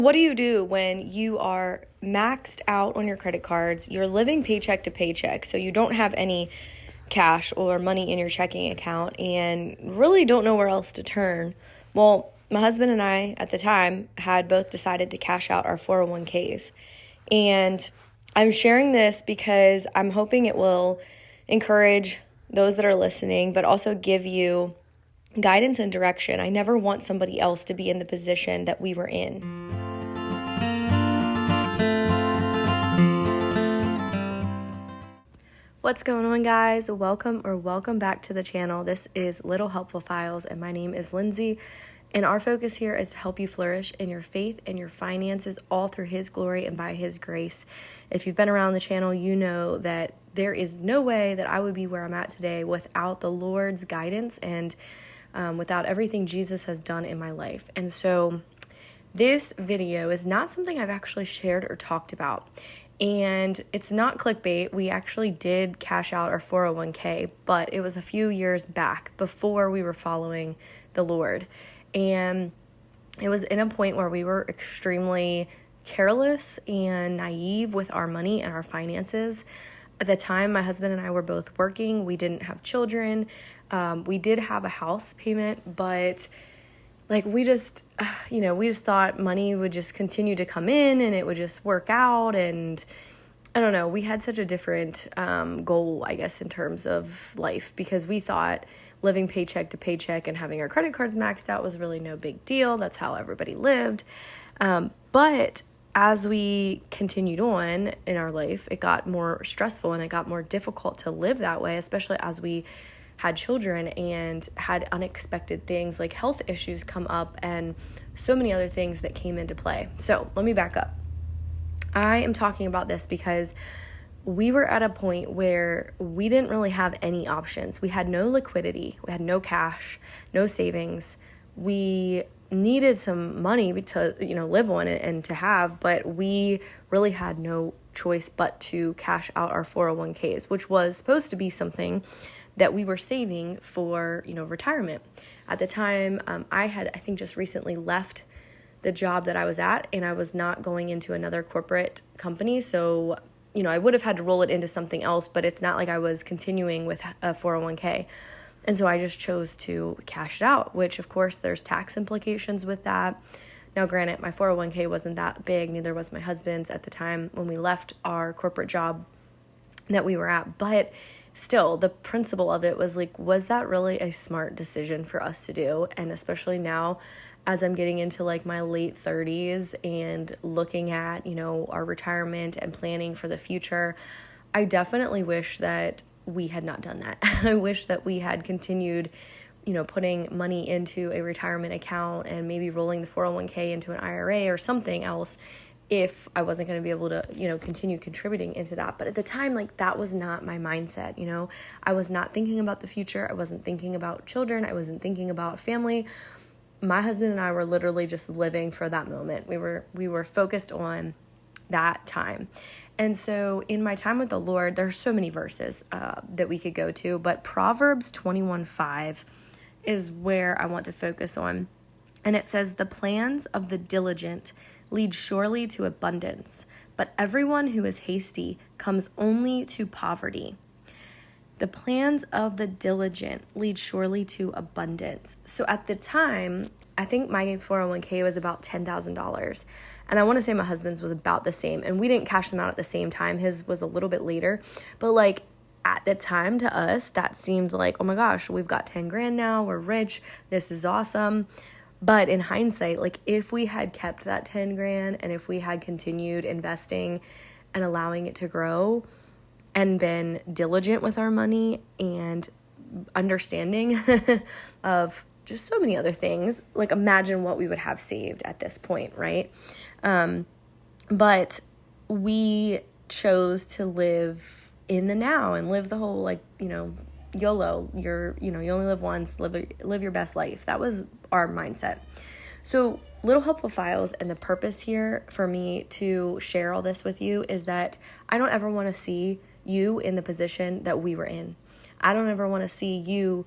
What do you do when you are maxed out on your credit cards, you're living paycheck to paycheck, so you don't have any cash or money in your checking account and really don't know where else to turn? Well, my husband and I at the time had both decided to cash out our 401ks. And I'm sharing this because I'm hoping it will encourage those that are listening, but also give you guidance and direction. I never want somebody else to be in the position that we were in. What's going on, guys? Welcome back to the channel. This is Little Helpful Files, and my name is Lindsay. And our focus here is to help you flourish in your faith and your finances, all through His glory and by His grace. If you've been around the channel, you know that there is no way that I would be where I'm at today without the Lord's guidance and without everything Jesus has done in my life. And so this video is not something I've actually shared or talked about. And it's not clickbait. We actually did cash out our 401k, but it was a few years back before we were following the Lord. And it was in a point where we were extremely careless and naive with our money and our finances. At the time, my husband and I were both working. We didn't have children. We did have a house payment, but we just thought money would just continue to come in and it would just work out. And I don't know, we had such a different goal, I guess, in terms of life, because we thought living paycheck to paycheck and having our credit cards maxed out was really no big deal. That's how everybody lived. But as we continued on in our life, it got more stressful and it got more difficult to live that way, especially as we had children and had unexpected things like health issues come up and so many other things that came into play. So let me back up. I am talking about this because we were at a point where we didn't really have any options. We had no liquidity. We had no cash, no savings. We needed some money to, live on and to have, but we really had no choice but to cash out our 401ks, which was supposed to be something that we were saving for, retirement. At the time, I think just recently left the job that I was at, and I was not going into another corporate company. So, I would have had to roll it into something else, but it's not like I was continuing with a 401k. And so I just chose to cash it out, which of course there's tax implications with that. Now, granted, my 401k wasn't that big, neither was my husband's at the time when we left our corporate job that we were at, but still, the principle of it was was that really a smart decision for us to do? And especially now, as I'm getting into my late 30s and looking at, our retirement and planning for the future, I definitely wish that we had not done that. I wish that we had continued, putting money into a retirement account and maybe rolling the 401k into an IRA or something else, if I wasn't going to be able to, continue contributing into that. But at the time, that was not my mindset, I was not thinking about the future. I wasn't thinking about children. I wasn't thinking about family. My husband and I were literally just living for that moment. We were focused on that time. And so in my time with the Lord, there's so many verses that we could go to, but Proverbs 21:5 is where I want to focus on. And it says, "The plans of the diligent lead surely to abundance, but everyone who is hasty comes only to poverty." The plans of the diligent lead surely to abundance. So at the time, I think my 401k was about $10,000. And I want to say my husband's was about the same. And we didn't cash them out at the same time. His was a little bit later. But at the time to us, that seemed like, oh my gosh, we've got 10 grand now. We're rich. This is awesome. But in hindsight, if we had kept that 10 grand and if we had continued investing and allowing it to grow and been diligent with our money and understanding of just so many other things, imagine what we would have saved at this point, right? But we chose to live in the now and live the whole, YOLO, you only live once, live your best life. That was our mindset. So Little Helpful Files, and the purpose here for me to share all this with you is that I don't ever want to see you in the position that we were in. I don't ever want to see you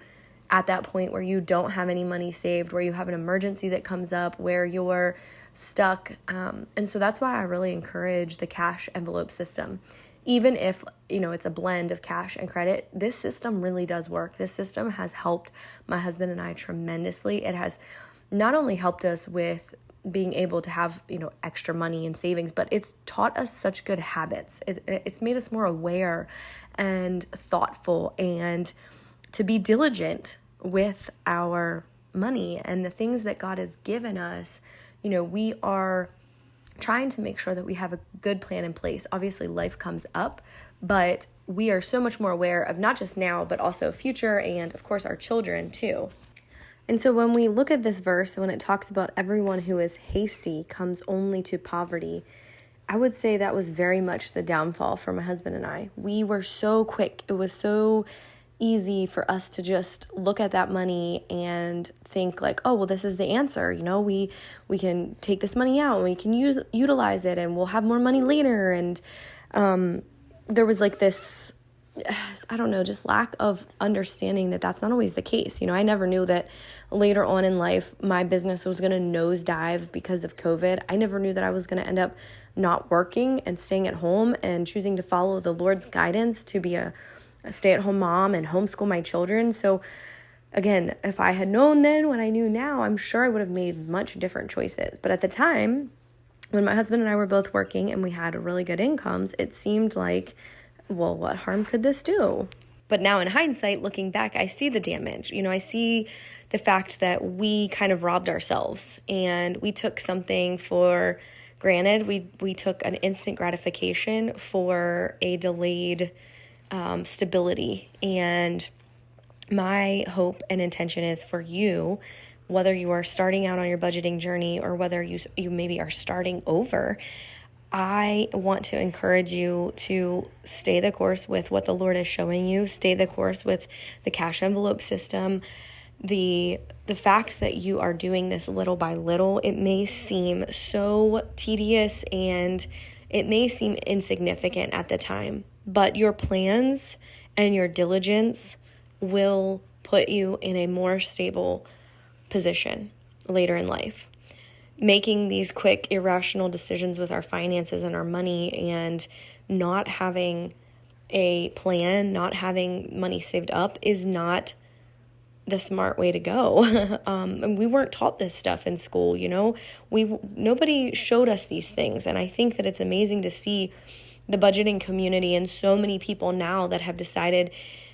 at that point where you don't have any money saved, where you have an emergency that comes up, where your stuck. And so that's why I really encourage the cash envelope system. Even if, it's a blend of cash and credit, this system really does work. This system has helped my husband and I tremendously. It has not only helped us with being able to have, extra money and savings, but it's taught us such good habits. It's made us more aware and thoughtful and to be diligent with our money and the things that God has given us. We are trying to make sure that we have a good plan in place. Obviously, life comes up, but we are so much more aware of not just now, but also future and, of course, our children too. And so when we look at this verse, when it talks about everyone who is hasty comes only to poverty, I would say that was very much the downfall for my husband and I. We were so quick. It was so easy for us to just look at that money and think like, oh, well, this is the answer. We can take this money out and we can utilize it and we'll have more money later. And there was like this, I don't know, just lack of understanding that that's not always the case. I never knew that later on in life, my business was going to nosedive because of COVID. I never knew that I was going to end up not working and staying at home and choosing to follow the Lord's guidance to be a stay-at-home mom and homeschool my children. So again, if I had known then what I knew now, I'm sure I would have made much different choices. But at the time, when my husband and I were both working and we had really good incomes, it seemed like, well, what harm could this do? But now in hindsight, looking back, I see the damage. I see the fact that we kind of robbed ourselves and we took something for granted. We took an instant gratification for a delayed stability. And my hope and intention is for you, whether you are starting out on your budgeting journey or whether you maybe are starting over, I want to encourage you to stay the course with what the Lord is showing you, stay the course with the cash envelope system. The fact that you are doing this little by little, it may seem so tedious and it may seem insignificant at the time, but your plans and your diligence will put you in a more stable position later in life. Making these quick, irrational decisions with our finances and our money and not having a plan, not having money saved up is not the smart way to go. And we weren't taught this stuff in school, nobody showed us these things. And I think that it's amazing to see the budgeting community and so many people now that have decided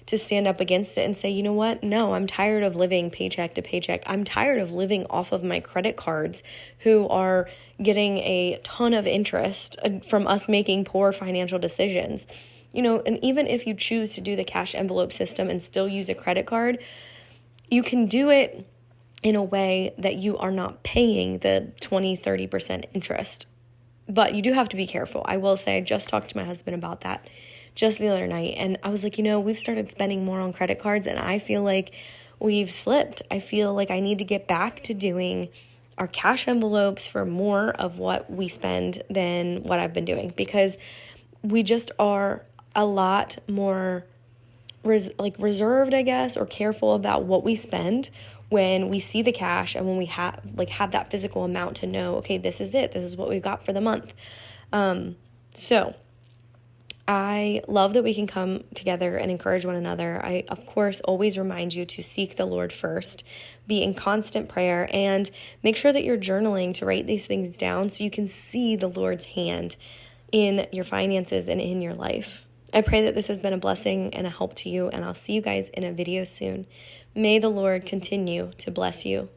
to stand up against it and say, you know what? No, I'm tired of living paycheck to paycheck. I'm tired of living off of my credit cards who are getting a ton of interest from us making poor financial decisions. And even if you choose to do the cash envelope system and still use a credit card, you can do it in a way that you are not paying the 20-30% interest. But you do have to be careful. I will say I just talked to my husband about that just the other night. And I was like, we've started spending more on credit cards and I feel like we've slipped. I feel like I need to get back to doing our cash envelopes for more of what we spend than what I've been doing, because we just are a lot more reserved, I guess, or careful about what we spend when we see the cash and when we have that physical amount to know, okay, this is it. This is what we've got for the month. So I love that we can come together and encourage one another. I, of course, always remind you to seek the Lord first, be in constant prayer, and make sure that you're journaling to write these things down so you can see the Lord's hand in your finances and in your life. I pray that this has been a blessing and a help to you, and I'll see you guys in a video soon. May the Lord continue to bless you.